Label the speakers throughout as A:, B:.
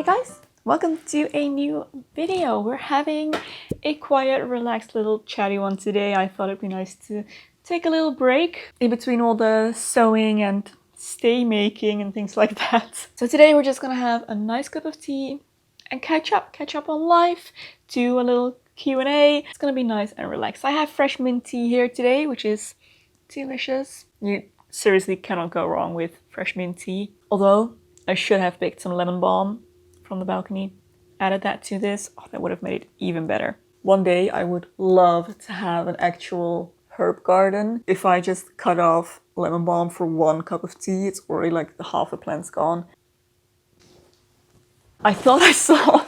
A: guys, welcome to a new video. We're having a quiet, relaxed little chatty one today. I thought it'd be nice to take a little break in between all the sewing and stay making and things like that. So today we're just gonna have a nice cup of tea and catch up on life, do a little Q&A. It's gonna be nice and relaxed. I have fresh mint tea here today, which is delicious. You seriously cannot go wrong with fresh mint tea. Although I should have picked some lemon balm from the balcony, added that to this. Oh, that would have made it even better. One day I would love to have an actual herb garden. If I just cut off lemon balm for one cup of tea, it's already like the half the plant's gone. I thought I saw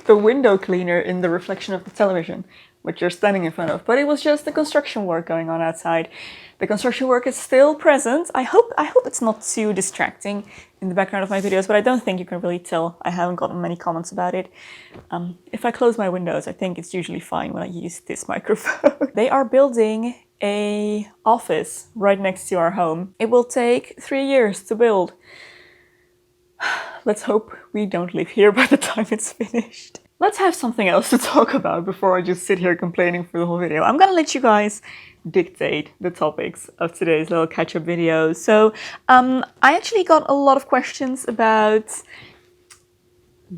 A: the window cleaner in the reflection of the television, which you're standing in front of, but it was just the construction work going on outside. The construction work is still present. I hope it's not too distracting in the background of my videos, but I don't think you can really tell. I haven't gotten many comments about it. If I close my windows, I think it's usually fine when I use this microphone. They are building an office right next to our home. It will take 3 years to build. Let's hope we don't live here by the time it's finished. Let's have something else to talk about before I just sit here complaining for the whole video. I'm gonna let you guys dictate the topics of today's little catch-up video. So I actually got a lot of questions about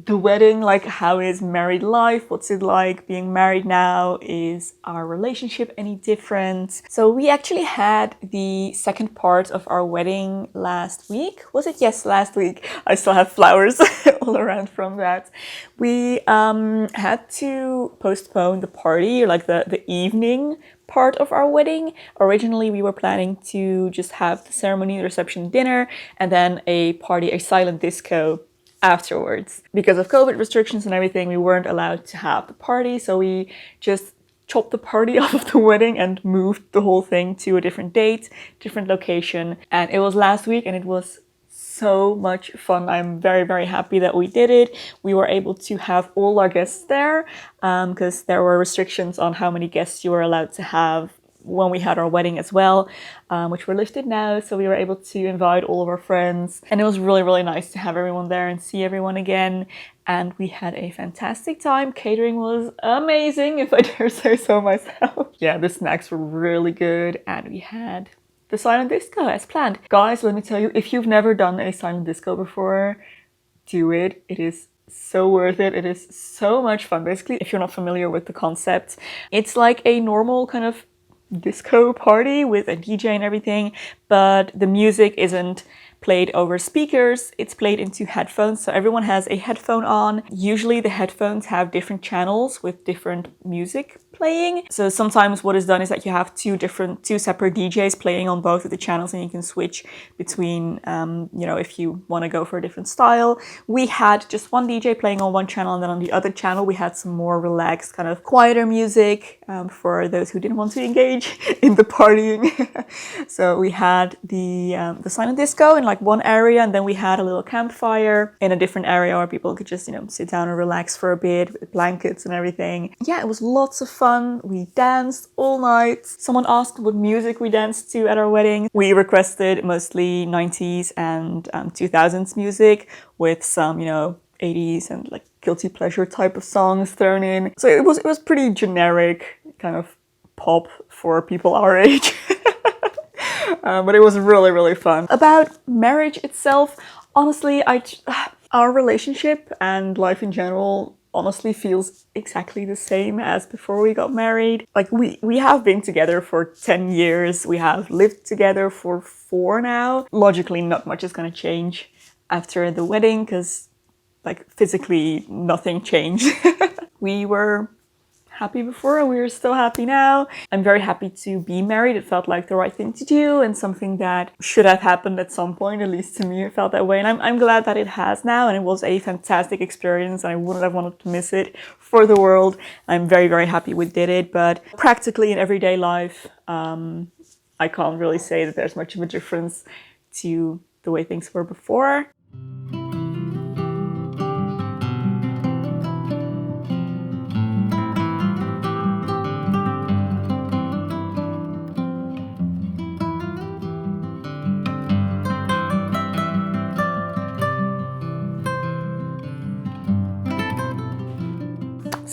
A: the wedding, like how is married life? What's it like being married now? Is our relationship any different? So we actually had the second part of our wedding last week. Was it? Yes, last week. I still have flowers all around from that. We had to postpone the party, like the evening part of our wedding. Originally, we were planning to just have the ceremony, the reception, dinner, and then a party, a silent disco afterwards. Because of COVID restrictions and everything, we weren't allowed to have the party, so we just chopped the party off of the wedding and moved the whole thing to a different date, different location. And it was last week and it was so much fun. I'm very, very happy that we did it. We were able to have all our guests there because there were restrictions on how many guests you were allowed to have when we had our wedding as well, which were lifted now. So we were able to invite all of our friends, and it was really, really nice to have everyone there and see everyone again. And we had a fantastic time. Catering was amazing, if I dare say so myself. Yeah, the snacks were really good, and we had the silent disco as planned. Guys, let me tell you, if you've never done a silent disco before, do it. It is so worth it. It is so much fun. Basically, if you're not familiar with the concept, it's like a normal kind of disco party with a DJ and everything, but the music isn't played over speakers, it's played into headphones. So everyone has a headphone on. Usually the headphones have different channels with different music playing. So sometimes what is done is that you have two separate DJs playing on both of the channels, and you can switch between, if you want to go for a different style. We had just one DJ playing on one channel, and then on the other channel we had some more relaxed, kind of quieter music for those who didn't want to engage in the partying. So we had the silent disco in like one area, and then we had a little campfire in a different area where people could just, sit down and relax for a bit with blankets and everything. Yeah, it was lots of fun. We danced all night. Someone asked what music we danced to at our wedding. We requested mostly 90s and 2000s music with some, 80s and like guilty pleasure type of songs thrown in. So it was pretty generic kind of pop for people our age. But it was really, really fun. About marriage itself, honestly, our relationship and life in general honestly feels exactly the same as before we got married. Like we have been together for 10 years. We have lived together for 4 now. Logically, not much is going to change after the wedding because like physically nothing changed. We were happy before and we were still happy now. I'm very happy to be married. It felt like the right thing to do and something that should have happened at some point. At least to me it felt that way, and I'm glad that it has now, and it was a fantastic experience and I wouldn't have wanted to miss it for the world. I'm very, very happy we did it, but practically in everyday life I can't really say that there's much of a difference to the way things were before.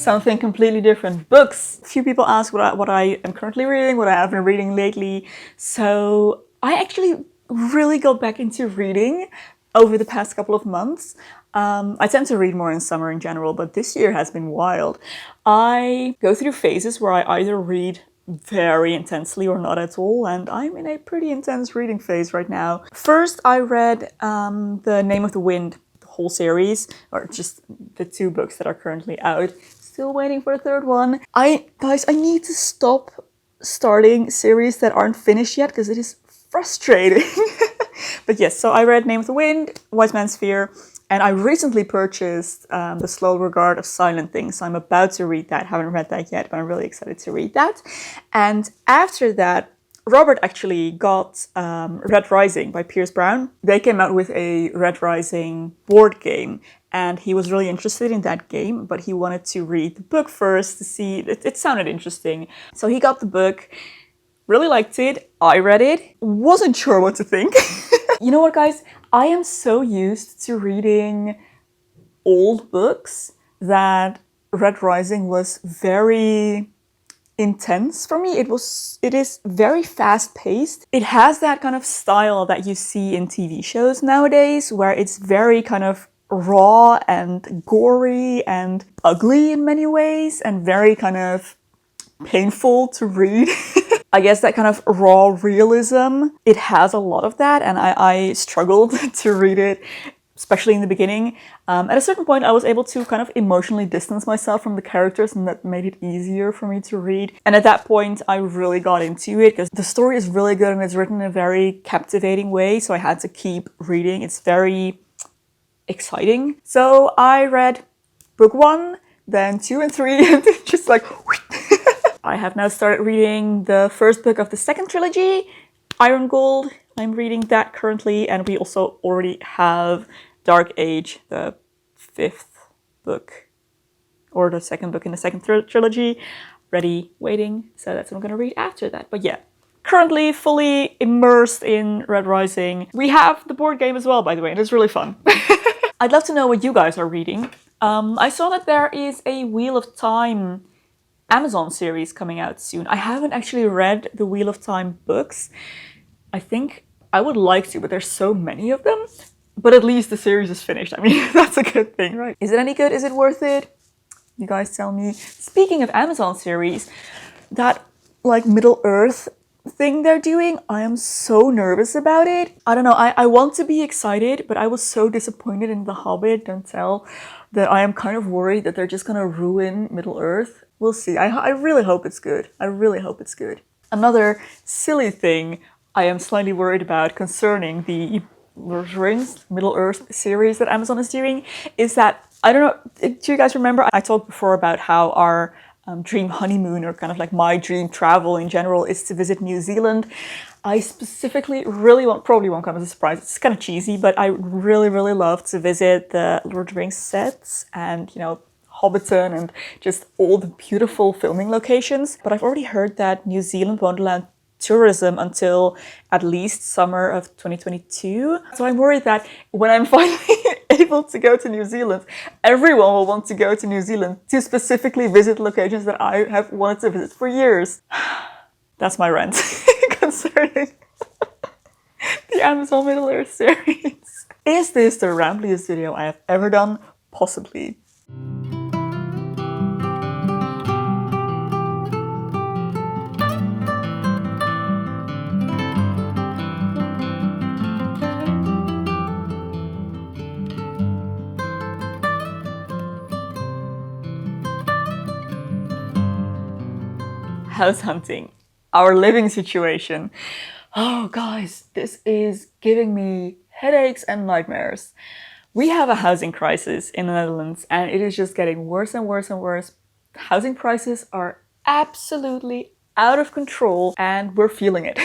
A: something completely different. Books. A few people ask what I am currently reading, what I have been reading lately. So I actually really got back into reading over the past couple of months. I tend to read more in summer in general, but this year has been wild. I go through phases where I either read very intensely or not at all, and I'm in a pretty intense reading phase right now. First, I read The Name of the Wind, the whole series, or just the 2 books that are currently out. Still waiting for a 3rd one. Guys, I need to stop starting series that aren't finished yet because it is frustrating. But yes, so I read Name of the Wind, Wise Man's Fear, and I recently purchased The Slow Regard of Silent Things. So I'm about to read that. Haven't read that yet, but I'm really excited to read that. And after that, Robert actually got Red Rising by Pierce Brown. They came out with a Red Rising board game, and he was really interested in that game, but he wanted to read the book first to see, it sounded interesting. So he got the book, really liked it, I read it, wasn't sure what to think. You know what, guys? I am so used to reading old books that Red Rising was very intense for me. It is very fast paced. It has that kind of style that you see in TV shows nowadays, where it's very kind of raw and gory and ugly in many ways, and very kind of painful to read. I guess that kind of raw realism, it has a lot of that, and I struggled to read it, especially in the beginning. At a certain point, I was able to kind of emotionally distance myself from the characters, and that made it easier for me to read. And at that point, I really got into it because the story is really good and it's written in a very captivating way, so I had to keep reading. It's very exciting. So I read book 1, then 2 and 3, and just like... I have now started reading the 1st book of the 2nd trilogy, Iron Gold. I'm reading that currently, and we also already have Dark Age, the 5th book, or the 2nd book in the 2nd trilogy, ready, waiting. So that's what I'm gonna read after that. But yeah, currently fully immersed in Red Rising. We have the board game as well, by the way, and it's really fun. I'd love to know what you guys are reading. I saw that there is a Wheel of Time Amazon series coming out soon. I haven't actually read the Wheel of Time books. I think I would like to, but there's so many of them. But at least the series is finished. I mean, that's a good thing, right? Is it any good? Is it worth it? You guys tell me. Speaking of Amazon series, that like Middle Earth thing they're doing, I am so nervous about it. I don't know, I want to be excited, but I was so disappointed in The Hobbit, don't tell, that I am kind of worried that they're just gonna ruin Middle Earth. We'll see. I really hope it's good. I really hope it's good. Another silly thing I am slightly worried about concerning the Lord of the Rings Middle Earth series that Amazon is doing is that, I don't know, do you guys remember I talked before about how our dream honeymoon, or kind of like my dream travel in general, is to visit New Zealand. I specifically really probably won't come as a surprise, it's kind of cheesy, but I really love to visit the Lord of the Rings sets and, you know, Hobbiton and just all the beautiful filming locations. But I've already heard that New Zealand won't allow tourism until at least summer of 2022. So I'm worried that when I'm finally able to go to New Zealand, everyone will want to go to New Zealand to specifically visit locations that I have wanted to visit for years. That's my rant concerning the Amazon Middle Earth series. Is this the rambliest video I have ever done? Possibly. House hunting, our living situation. Oh guys, this is giving me headaches and nightmares. We have a housing crisis in the Netherlands and it is just getting worse and worse and worse. Housing prices are absolutely out of control and we're feeling it.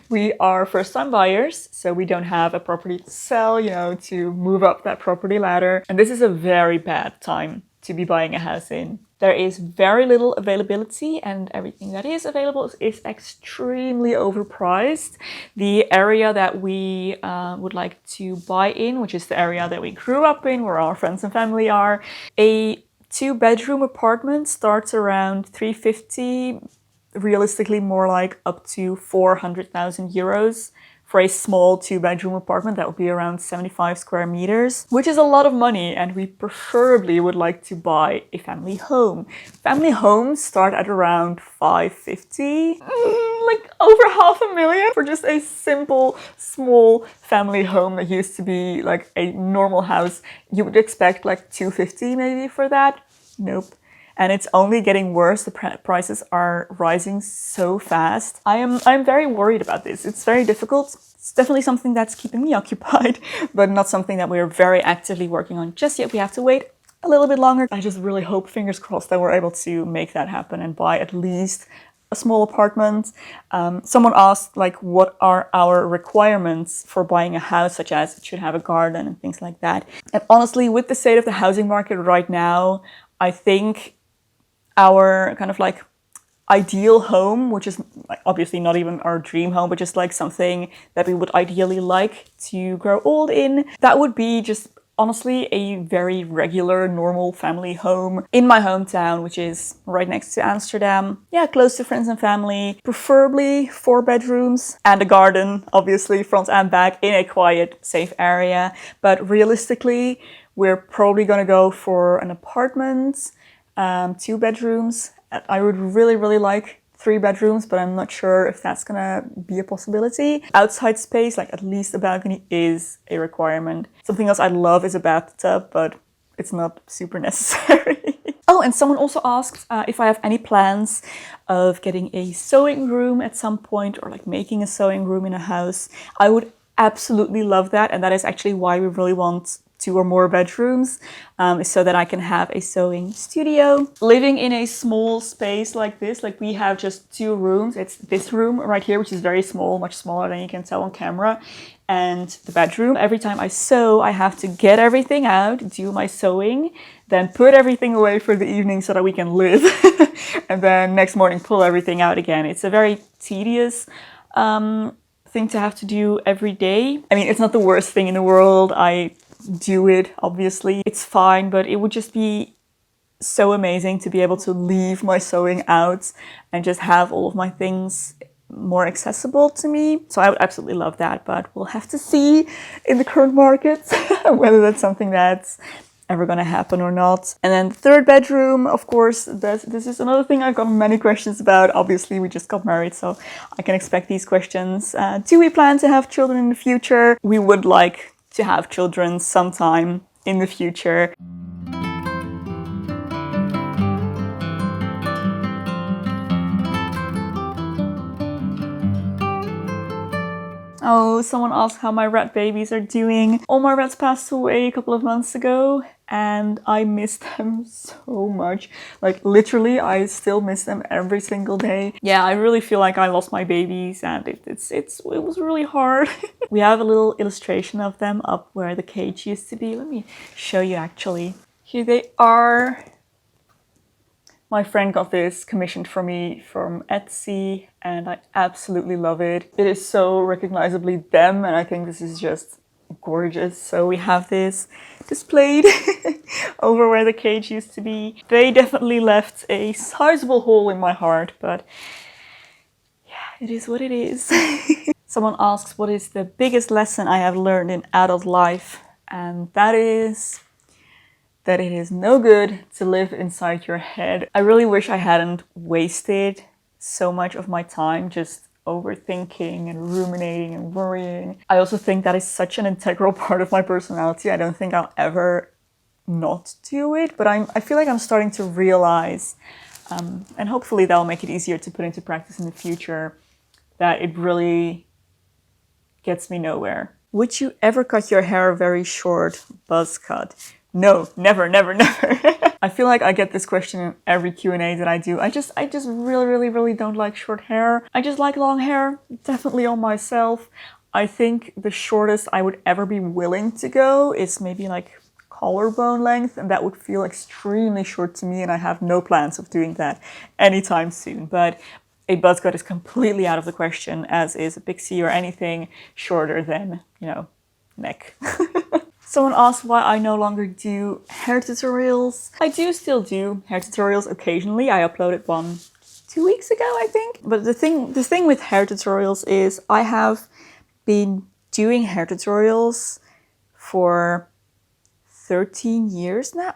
A: We are first-time buyers, so we don't have a property to sell, you know, to move up that property ladder. And this is a very bad time to be buying a house in. There is very little availability and everything that is available is extremely overpriced. The area that we would like to buy in, which is the area that we grew up in, where our friends and family are, a 2-bedroom apartment starts around 350, realistically more like up to 400,000 euros. For a small 2-bedroom apartment, that would be around 75 square meters, which is a lot of money, and we preferably would like to buy a family home. Family homes start at around 550, like over 500,000 for just a simple, small family home that used to be like a normal house. You would expect like 250 maybe for that. Nope. And it's only getting worse. The prices are rising so fast. I'm very worried about this. It's very difficult. It's definitely something that's keeping me occupied, but not something that we're very actively working on just yet. We have to wait a little bit longer. I just really hope, fingers crossed, that we're able to make that happen and buy at least a small apartment. Someone asked, like, what are our requirements for buying a house, such as it should have a garden and things like that. And honestly, with the state of the housing market right now, I think our kind of like ideal home, which is obviously not even our dream home, but just like something that we would ideally like to grow old in, that would be just honestly a very regular, normal family home in my hometown, which is right next to Amsterdam. Yeah, close to friends and family, preferably 4 bedrooms and a garden, obviously front and back, in a quiet, safe area. But realistically, we're probably gonna go for an apartment, 2 bedrooms. I would really, really like 3 bedrooms, but I'm not sure if that's gonna be a possibility. Outside space, like at least a balcony, is a requirement. Something else I love is a bathtub, but it's not super necessary. Oh, and someone also asked if I have any plans of getting a sewing room at some point, or like making a sewing room in a house. I would absolutely love that, and that is actually why we really want 2 or more bedrooms, so that I can have a sewing studio. Living in a small space like this, like we have just 2 rooms. It's this room right here, which is very small, much smaller than you can tell on camera, and the bedroom. Every time I sew, I have to get everything out, do my sewing, then put everything away for the evening so that we can live, and then next morning pull everything out again. It's a very tedious thing to have to do every day. I mean, it's not the worst thing in the world. I do it, obviously. It's fine, but it would just be so amazing to be able to leave my sewing out and just have all of my things more accessible to me. So I would absolutely love that, but we'll have to see in the current market whether that's something that's ever gonna happen or not. And then the 3rd bedroom, of course, this is another thing I've got many questions about. Obviously, we just got married, so I can expect these questions. Do we plan to have children in the future? We would like to have children sometime in the future. Oh, someone asked how my rat babies are doing. All my rats passed away a couple of months ago, and I miss them so much. Like literally, I still miss them every single day. Yeah, I really feel like I lost my babies, and it was really hard. We have a little illustration of them up where the cage used to be. Let me show you actually. Here they are. My friend got this commissioned for me from Etsy, and I absolutely love it. It is so recognizably them, and I think this is just gorgeous. So we have this displayed over where the cage used to be. They definitely left a sizable hole in my heart, but yeah, it is what it is. Someone asks, what is the biggest lesson I have learned in adult life? And that is that it is no good to live inside your head. I really wish I hadn't wasted so much of my time just overthinking and ruminating and worrying. I also think that is such an integral part of my personality. I don't think I'll ever not do it, but I feel like I'm starting to realize, and hopefully that'll make it easier to put into practice in the future, that it really gets me nowhere. Would you ever cut your hair very short, buzz cut? No, never, never, never. I feel like I get this question in every Q&A that I do. I just really don't like short hair. I just like long hair, definitely on myself. I think the shortest I would ever be willing to go is maybe like collarbone length, and that would feel extremely short to me, and I have no plans of doing that anytime soon. But a buzz cut is completely out of the question, as is a pixie or anything shorter than, you know, neck. Someone asked why I no longer do hair tutorials. I do still do hair tutorials occasionally. I uploaded one 2 weeks ago, I think. But the thing with hair tutorials is I have been doing hair tutorials for 13 years now.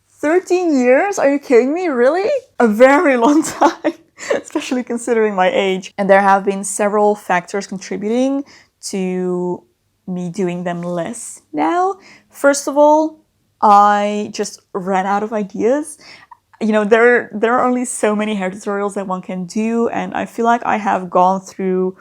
A: 13 years? Are you kidding me? Really? A very long time, especially considering my age. And there have been several factors contributing to me doing them less now. First of all, I just ran out of ideas. You know, there are only so many hair tutorials that one can do, and I feel like I have gone through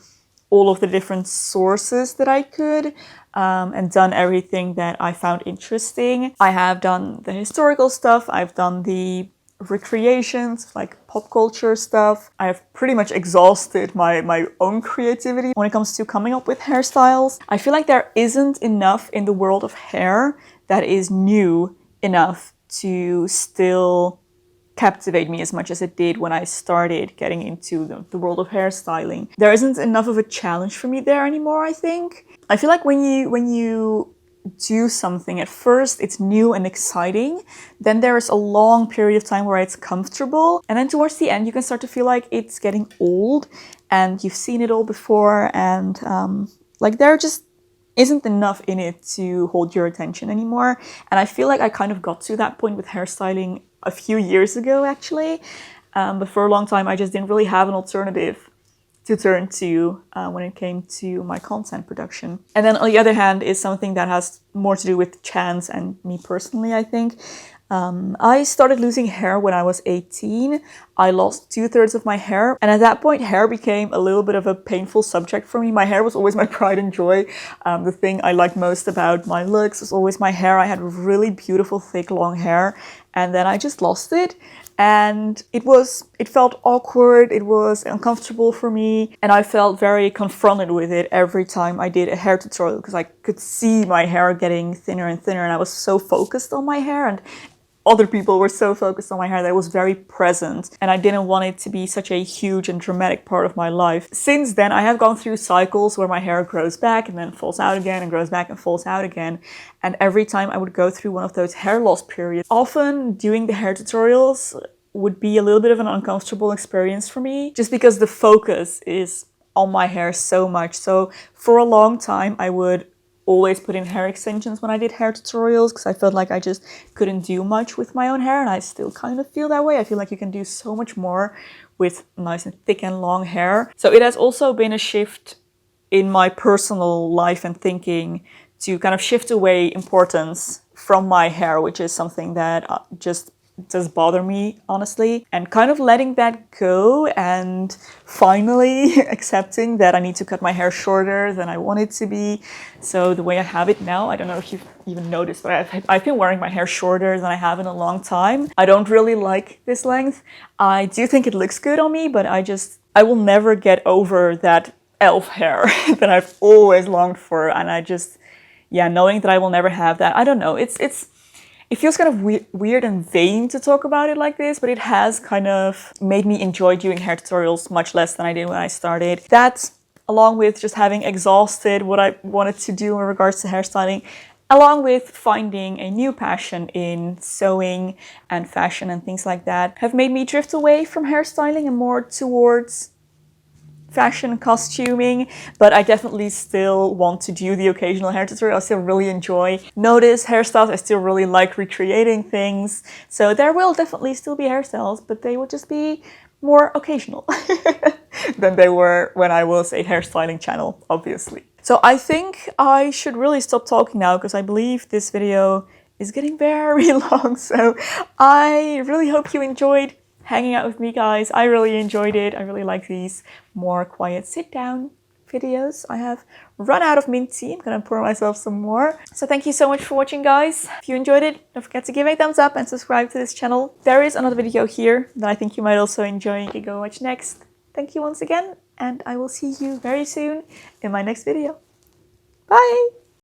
A: all of the different sources that I could and done everything that I found interesting. I have done the historical stuff, I've done the recreations, like pop culture stuff. I have pretty much exhausted my own creativity when it comes to coming up with hairstyles. I feel like there isn't enough in the world of hair that is new enough to still captivate me as much as it did when I started getting into the world of hairstyling. There isn't enough of a challenge for me there anymore, I think. I feel like when you do something at first, it's new and exciting. Then there is a long period of time where it's comfortable. And then towards the end, you can start to feel like it's getting old and you've seen it all before. And like there just isn't enough in it to hold your attention anymore. And I feel like I kind of got to that point with hairstyling a few years ago, actually. But for a long time, I just didn't really have an alternative to turn to when it came to my content production. And then on the other hand is something that has more to do with chance and me personally, I think. I started losing hair when I was 18. I lost 2/3 of my hair. And at that point, hair became a little bit of a painful subject for me. My hair was always my pride and joy. The thing I liked most about my looks was always my hair. I had really beautiful, thick, long hair. And then I just lost it. And it felt awkward, it was uncomfortable for me, and I felt very confronted with it every time I did a hair tutorial because I could see my hair getting thinner and thinner, and I was so focused on my hair, and other people were so focused on my hair that it was very present, and I didn't want it to be such a huge and dramatic part of my life. Since then, I have gone through cycles where my hair grows back and then falls out again and grows back and falls out again. And every time I would go through one of those hair loss periods, often doing the hair tutorials would be a little bit of an uncomfortable experience for me, just because the focus is on my hair so much. So for a long time, I would always put in hair extensions when I did hair tutorials because I felt like I just couldn't do much with my own hair, and I still kind of feel that way. I feel like you can do so much more with nice and thick and long hair. So it has also been a shift in my personal life and thinking to kind of shift away importance from my hair, which is something that just does bother me, honestly, and kind of letting that go and finally accepting that I need to cut my hair shorter than I want it to be. So the way I have it now, I don't know if you've even noticed, but I've been wearing my hair shorter than I have in a long time. I don't really like this length. I do think it looks good on me, but I will never get over that elf hair that I've always longed for, and knowing that I will never have that, I don't know, it feels kind of weird and vain to talk about it like this, but it has kind of made me enjoy doing hair tutorials much less than I did when I started. That, along with just having exhausted what I wanted to do in regards to hairstyling, along with finding a new passion in sewing and fashion and things like that, have made me drift away from hairstyling and more towards fashion costuming. But I definitely still want to do the occasional hair tutorial. I still really enjoy notice hairstyles. I still really like recreating things. So there will definitely still be hairstyles, but they will just be more occasional than they were when I was a hairstyling channel, obviously. So I think I should really stop talking now because I believe this video is getting very long. So I really hope you enjoyed hanging out with me, guys. I really enjoyed it. I really like these more quiet sit-down videos. I have run out of mint tea. I'm gonna pour myself some more. So thank you so much for watching, guys. If you enjoyed it, don't forget to give a thumbs up and subscribe to this channel. There is another video here that I think you might also enjoy. You can go watch next. Thank you once again, and I will see you very soon in my next video. Bye!